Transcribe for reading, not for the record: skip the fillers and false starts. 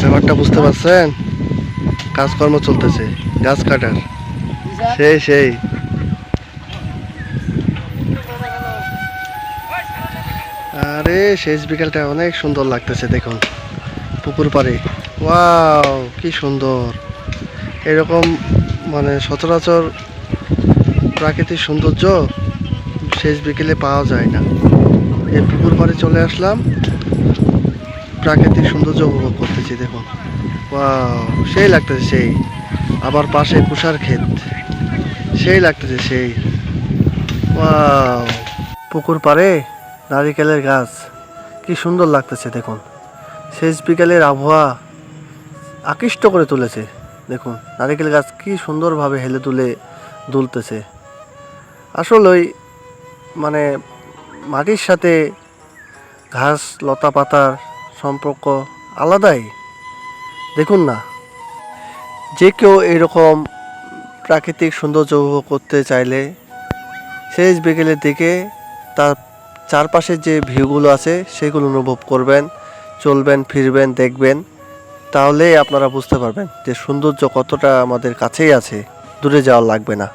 ব্যাপারটা বুঝতে পারছেন? কাজকর্ম চলতেছে গাছ কাটার। সেই আরে শেষ বিকালটা অনেক সুন্দর লাগতেছে দেখুন পুকুর পাড়ে। ওয়াও কি সুন্দর! এরকম মানে সচরাচর প্রাকৃতিক সৌন্দর্য শেষ বিকেলে পাওয়া যায় না। এই পুকুর পাড়ে চলে আসলাম, প্রাকৃতিক সৌন্দর্য উপভোগ করতেছি দেখুন। ওয়াও সেই লাগতেছে সেই। আবার পাশে পুষার ক্ষেত, সেই লাগতেছে সেই। ওয়াও পুকুর পাড়ে নারিকেলের গাছ, কি সুন্দর লাগতেছে দেখুন। শেষ বিকেলের আবহাওয়া আকৃষ্ট করে তুলেছে দেখুন। নারিকেল গাছ কি সুন্দরভাবে হেলে দুলতেছে। আসলেই মানে মাটির সাথে ঘাস লতা পাতার সম্পর্ক আলাদাই দেখুন না। যে কেউ এরকম প্রাকৃতিক সৌন্দর্য উপভোগ করতে চাইলে শেষ বিকেলের দিকে তার চারপাশের যে ভিউগুলো আছে সেগুলো অনুভব করবেন, চলবেন ফিরবেন দেখবেন, তাহলেই আপনারা বুঝতে পারবেন যে সৌন্দর্য কতটা আমাদের কাছেই আছে, দূরে যাওয়া লাগবে না।